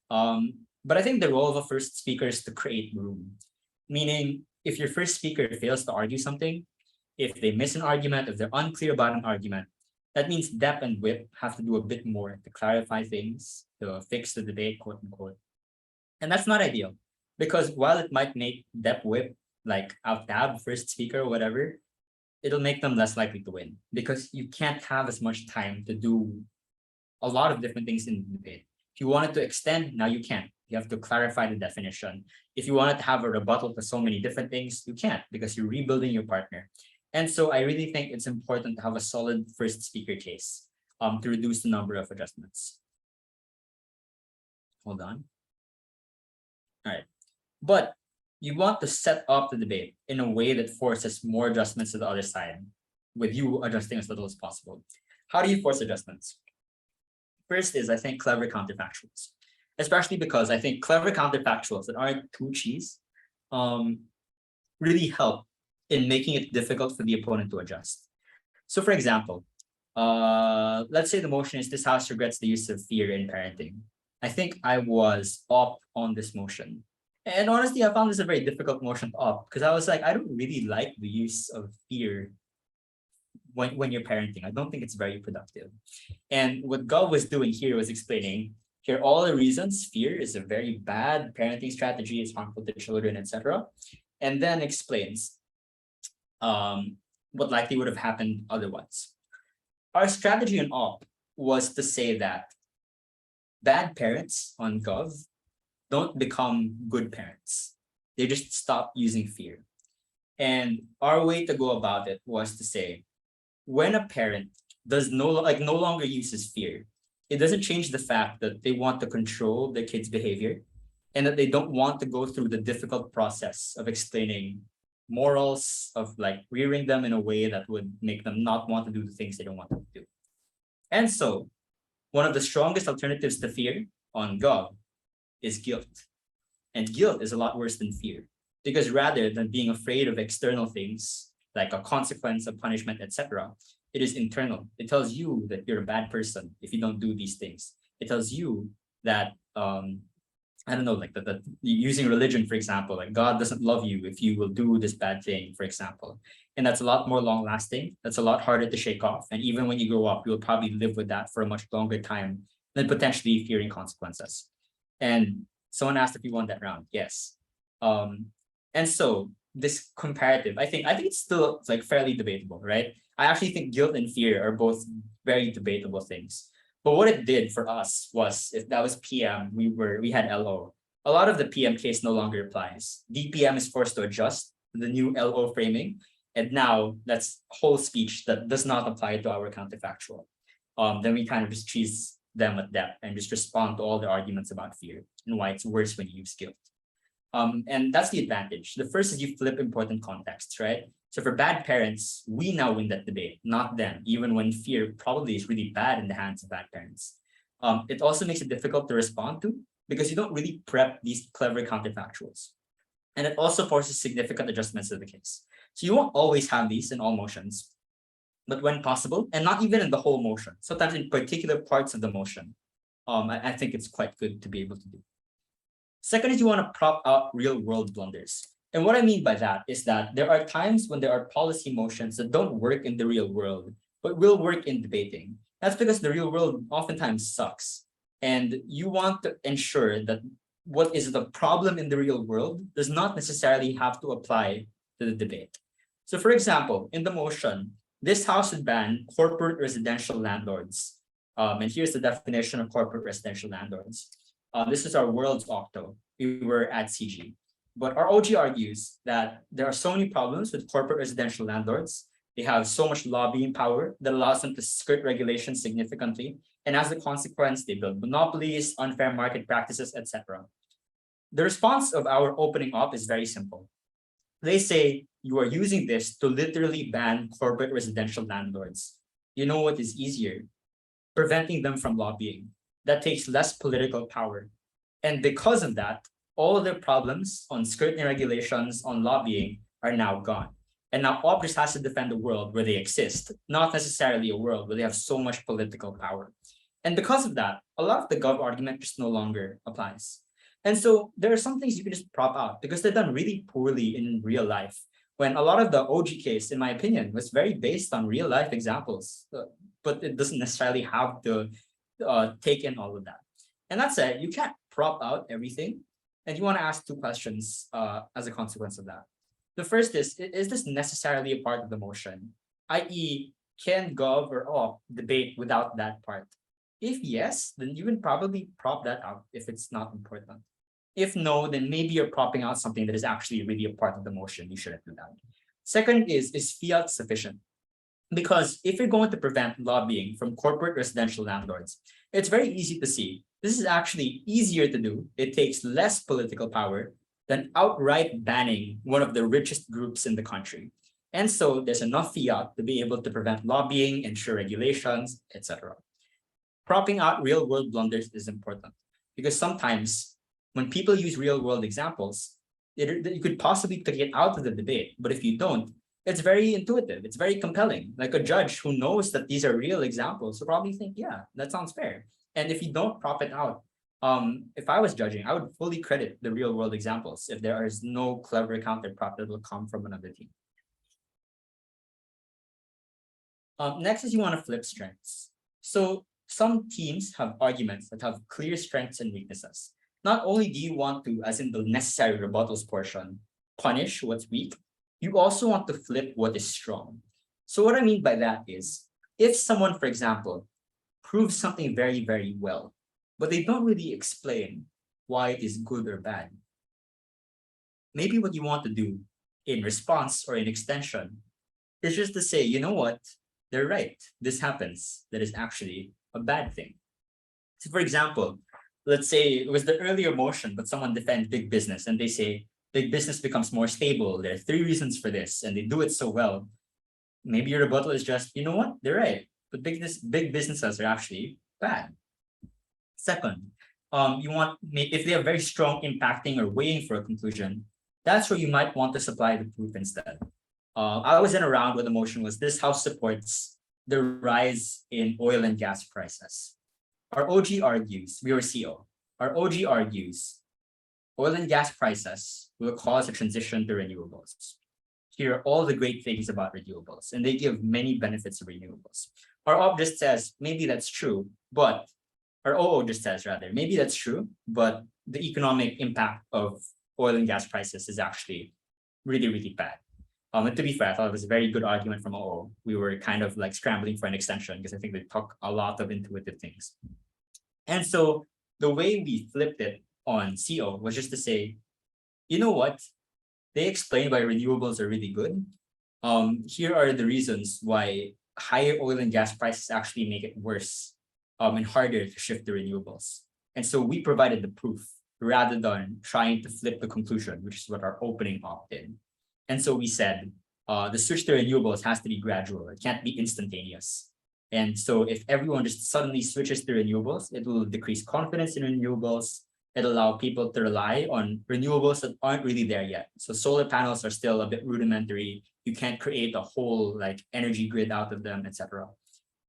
But I think the role of a first speaker is to create room, meaning if your first speaker fails to argue something, if they miss an argument, if they're unclear about an argument, that means Dep and Whip have to do a bit more to clarify things, to fix the debate, quote unquote. And that's not ideal because while it might make Dep Whip like out-tab first speaker or whatever, it'll make them less likely to win because you can't have as much time to do a lot of different things in the debate. If you wanted to extend, now you can't. You have to clarify the definition. If you wanted to have a rebuttal to so many different things, you can't because you're rebuilding your partner. And so I really think it's important to have a solid first speaker case to reduce the number of adjustments. Hold on. All right. But you want to set up the debate in a way that forces more adjustments to the other side with you adjusting as little as possible. How do you force adjustments? First is, I think, clever counterfactuals, especially because I think clever counterfactuals that aren't too cheese really help in making it difficult for the opponent to adjust. So for example, let's say the motion is this house regrets the use of fear in parenting. I think I was up on this motion. And honestly, I found this a very difficult motion to opt because I was like, I don't really like the use of fear when you're parenting. I don't think it's very productive. And what Gov was doing here was explaining, here are all the reasons fear is a very bad parenting strategy, it's harmful to children, etc. And then explains what likely would have happened otherwise. Our strategy on op was to say that bad parents on Gov don't become good parents. They just stop using fear. And our way to go about it was to say, when a parent does no longer uses fear, it doesn't change the fact that they want to control their kids' behavior and that they don't want to go through the difficult process of explaining morals, of like rearing them in a way that would make them not want to do the things they don't want them to do. And so one of the strongest alternatives to fear on Gov is guilt. And guilt is a lot worse than fear, because rather than being afraid of external things like a consequence, a punishment, etc., it is internal. It tells you that you're a bad person if you don't do these things. It tells you that I don't know, like the using religion, for example, like God doesn't love you if you will do this bad thing, for example. And that's a lot more long lasting. That's a lot harder to shake off. And even when you grow up, you'll probably live with that for a much longer time than potentially fearing consequences. And someone asked if you won that round. Yes. And so this comparative, I think it's still like fairly debatable, right? I actually think guilt and fear are both very debatable things. But what it did for us was, if that was PM, we had LO. A lot of the PM case no longer applies. DPM is forced to adjust to the new LO framing, and now that's whole speech that does not apply to our counterfactual. Then we kind of just choose them at depth and just respond to all the arguments about fear and why it's worse when you use guilt. And that's the advantage. The first is you flip important contexts, right? So for bad parents, we now win that debate, not them, even when fear probably is really bad in the hands of bad parents. It also makes it difficult to respond to because you don't really prep these clever counterfactuals. And it also forces significant adjustments to the case. So you won't always have these in all motions, but when possible, and not even in the whole motion, sometimes in particular parts of the motion, I think it's quite good to be able to do. Second is you want to prop out real world blunders. And what I mean by that is that there are times when there are policy motions that don't work in the real world, but will work in debating. That's because the real world oftentimes sucks. And you want to ensure that what is the problem in the real world does not necessarily have to apply to the debate. So for example, in the motion, this house would ban corporate residential landlords. And here's the definition of corporate residential landlords. This is our world's octo. We were at CG. But our OG argues that there are so many problems with corporate residential landlords. They have so much lobbying power that allows them to skirt regulations significantly. And as a consequence, they build monopolies, unfair market practices, etc. The response of our opening up is very simple. They say you are using this to literally ban corporate residential landlords. You know what is easier? Preventing them from lobbying. That takes less political power. And because of that, all their problems on skirting regulations, on lobbying are now gone. And now Optus has to defend a world where they exist, not necessarily a world where they have so much political power. And because of that, a lot of the Gov argument just no longer applies. And so there are some things you can just prop out because they're done really poorly in real life. When a lot of the OG case, in my opinion, was very based on real life examples, but it doesn't necessarily have to take in all of that. And that said, you can't prop out everything. And you want to ask two questions as a consequence of that. The first is this necessarily a part of the motion? I.e., can Gov or OP debate without that part? If yes, then you can probably prop that out if it's not important. If no, then maybe you're propping out something that is actually really a part of the motion. You shouldn't do that. Second is fiat sufficient? Because if you're going to prevent lobbying from corporate residential landlords, it's very easy to see. This is actually easier to do. It takes less political power than outright banning one of the richest groups in the country. And so there's enough fiat to be able to prevent lobbying, ensure regulations, etc. Propping out real world blunders is important because sometimes when people use real world examples, you could possibly take it out of the debate. But if you don't, it's very intuitive. It's very compelling. Like a judge who knows that these are real examples will probably think, yeah, that sounds fair. And if you don't prop it out, if I was judging, I would fully credit the real world examples if there is no clever counter prop that will come from another team. Next is you want to flip strengths. So some teams have arguments that have clear strengths and weaknesses. Not only do you want to, as in the necessary rebuttals portion, punish what's weak, you also want to flip what is strong. So what I mean by that is, if someone, for example, proves something very, very well, but they don't really explain why it is good or bad, maybe what you want to do in response or in extension is just to say, you know what, they're right. This happens. That is actually a bad thing. So for example, let's say it was the earlier motion, but someone defends big business and they say big business becomes more stable. There are 3 reasons for this, and they do it so well. Maybe your rebuttal is just, you know what, they're right. But big businesses are actually bad. Second, you want, if they are very strong impacting or weighing for a conclusion, that's where you might want to supply the proof instead. I was in a round where the motion was, this house supports the rise in oil and gas prices. Our OG argues, we were CO, our OG argues, oil and gas prices will cause a transition to renewables. Here are all the great things about renewables, and they give many benefits of renewables. Our OP just says, maybe that's true, but our OO just says rather, maybe that's true, but the economic impact of oil and gas prices is actually really, really bad. And to be fair, I thought it was a very good argument from OO. We were kind of like scrambling for an extension because I think they talk a lot of intuitive things. And so the way we flipped it on CO was just to say, you know what? They explain why renewables are really good. Here are the reasons why higher oil and gas prices actually make it worse and harder to shift to renewables. And so we provided the proof rather than trying to flip the conclusion, which is what our opening op did. And so we said, the switch to renewables has to be gradual. It can't be instantaneous. And so if everyone just suddenly switches to renewables, it will decrease confidence in renewables. It'll allow people to rely on renewables that aren't really there yet. So solar panels are still a bit rudimentary. You can't create a whole like energy grid out of them, etc.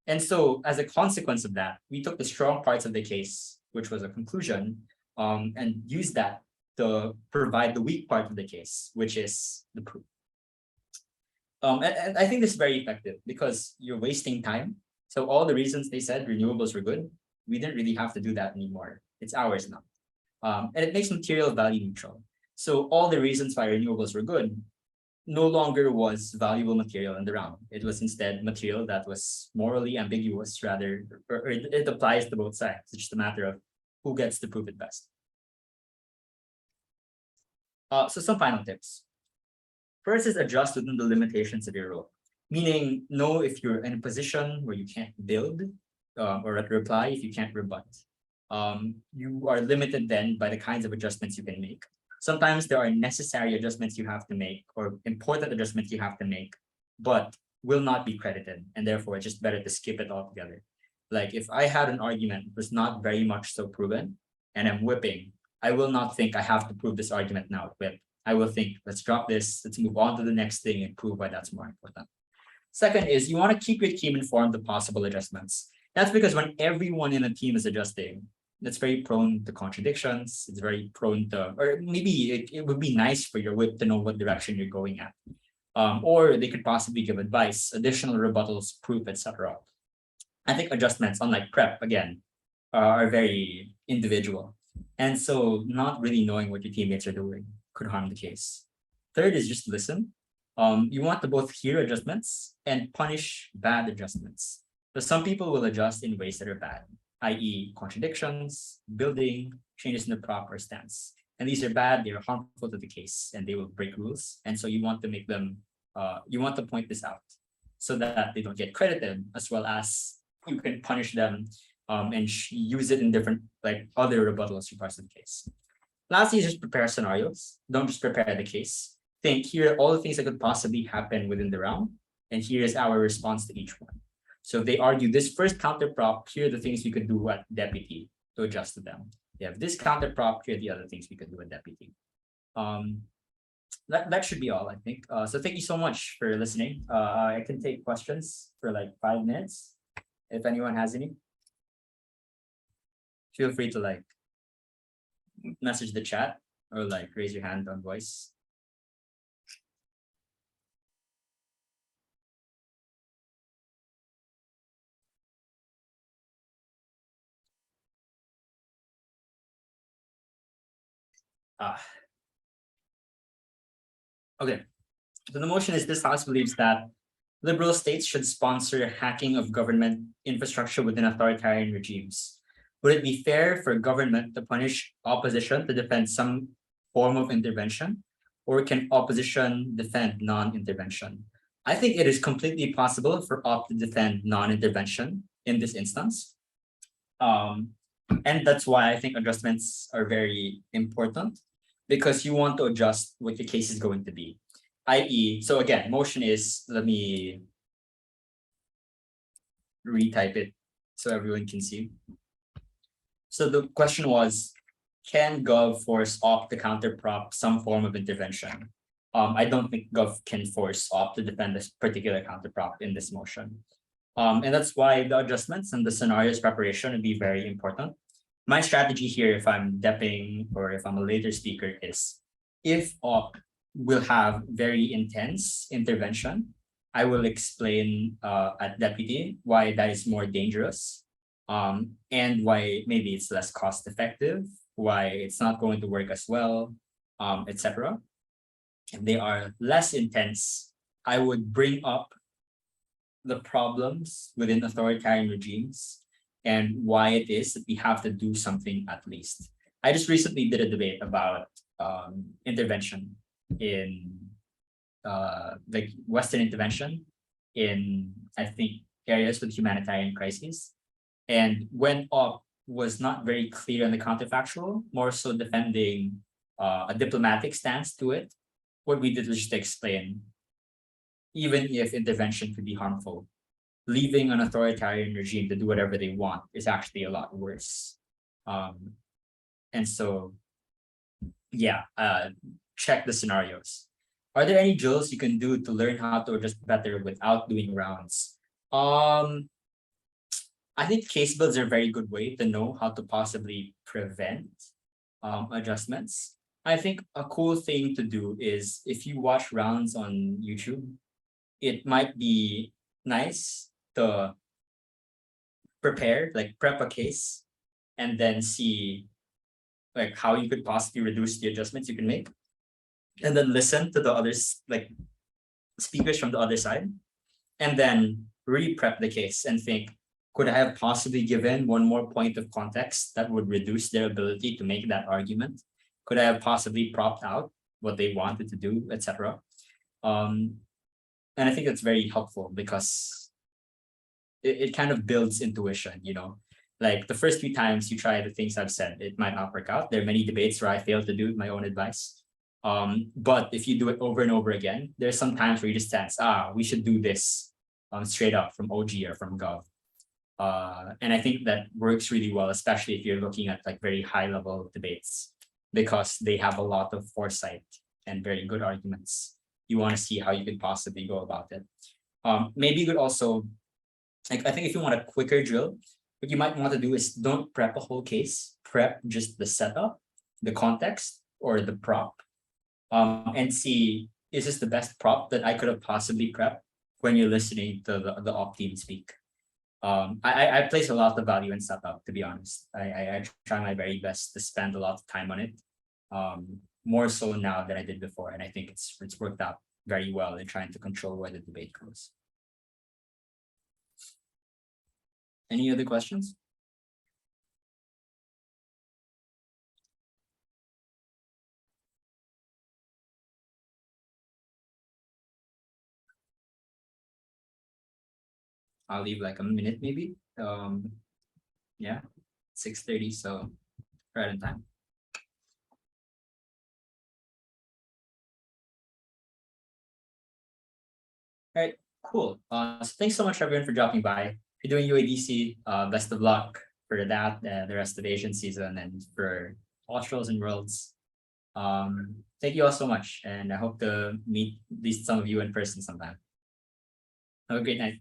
And so as a consequence of that, we took the strong parts of the case, which was a conclusion, and used that to provide the weak part of the case, which is the proof. And I think this is very effective because you're wasting time. So all the reasons they said renewables were good, we didn't really have to do that anymore. It's ours now. And it makes material value neutral. So all the reasons why renewables were good no longer was valuable material in the round. It was instead material that was morally ambiguous, rather, or it applies to both sides. It's just a matter of who gets to prove it best. So some final tips. First is adjust within the limitations of your role, meaning know if you're in a position where you can't build or reply if you can't rebut. You are limited then by the kinds of adjustments you can make. Sometimes there are necessary adjustments you have to make or important adjustments you have to make, but will not be credited. And therefore, it's just better to skip it altogether. Like if I had an argument that was not very much so proven and I'm whipping, I will not think I have to prove this argument now whip. I will think, let's drop this, let's move on to the next thing and prove why that's more important. Second is you want to keep your team informed of possible adjustments. That's because when everyone in a team is adjusting, that's very prone to contradictions. It's very prone to, or maybe it would be nice for your whip to know what direction you're going at. Or they could possibly give advice, additional rebuttals, proof, etc. I think adjustments, unlike prep, again, are very individual. And so not really knowing what your teammates are doing could harm the case. Third is just listen. You want to both hear adjustments and punish bad adjustments. So some people will adjust in ways that are bad, i.e. contradictions, building, changes in the prop or stance. And these are bad, they are harmful to the case, and they will break rules. And so you want to make them, you want to point this out so that they don't get credited, as well as you can punish them and use it in different, like other rebuttals for parts of the case. Lastly, just prepare scenarios. Don't just prepare the case. Think, here are all the things that could possibly happen within the round, and here is our response to each one. So if they argue this first counter prop, here are the things we could do at deputy to adjust to them. They have this counter prop, here are the other things we could do at deputy. That should be all, I think. So thank you so much for listening. I can take questions for like 5 minutes if anyone has any. Feel free to like message the chat or like raise your hand on voice. Okay, so the motion is this House believes that liberal states should sponsor hacking of government infrastructure within authoritarian regimes. Would it be fair for government to punish opposition to defend some form of intervention, or can opposition defend non-intervention? I think it is completely possible for op to defend non-intervention in this instance. And that's why I think adjustments are very important, because you want to adjust what the case is going to be. I.e., so again, motion is, let me retype it so everyone can see. So the question was, can Gov force op to counterprop some form of intervention? I don't think Gov can force op to defend this particular counterprop in this motion. And that's why the adjustments and the scenarios preparation would be very important. My strategy here, if I'm depping or if I'm a later speaker, is if op will have very intense intervention, I will explain at deputy why that is more dangerous, and why maybe it's less cost effective, why it's not going to work as well, etc. If they are less intense, I would bring up the problems within authoritarian regimes and why it is that we have to do something at least. I just recently did a debate about intervention in like Western intervention in, I think, areas with humanitarian crises. And when op was not very clear on the counterfactual, more so defending a diplomatic stance to it, what we did was just explain, even if intervention could be harmful, leaving an authoritarian regime to do whatever they want is actually a lot worse. And so, yeah, check the scenarios. Are there any drills you can do to learn how to adjust better without doing rounds? I think case builds are a very good way to know how to possibly prevent adjustments. I think a cool thing to do is if you watch rounds on YouTube, it might be nice to prepare, like prep a case, and then see like how you could possibly reduce the adjustments you can make, and then listen to the others, like speakers from the other side, and then re-prep the case and think, could I have possibly given one more point of context that would reduce their ability to make that argument? Could I have possibly propped out what they wanted to do, etc. And I think that's very helpful because it kind of builds intuition, you know. Like the first 3 times you try the things I've said, it might not work out. There are many debates where I failed to do my own advice. But if you do it over and over again, there's some times where you just sense, we should do this straight up from OG or from Gov. And I think that works really well, especially if you're looking at like very high level debates, because they have a lot of foresight and very good arguments. You want to see how you could possibly go about it. Maybe you could also, like, I think if you want a quicker drill, what you might want to do is don't prep a whole case, prep just the setup, the context, or the prop, and see, is this the best prop that I could have possibly prepped when you're listening to the op team speak. I place a lot of value in setup, to be honest. I try my very best to spend a lot of time on it, more so now than I did before, and I think it's worked out very well in trying to control where the debate goes. Any other questions? I'll leave like a minute maybe. Yeah, 6:30, so right in time. All right, cool. So thanks so much everyone for dropping by. If you're doing UADC, best of luck for that, the rest of Asian season, and for Australs and Worlds. Thank you all so much, and I hope to meet at least some of you in person sometime. Have a great night.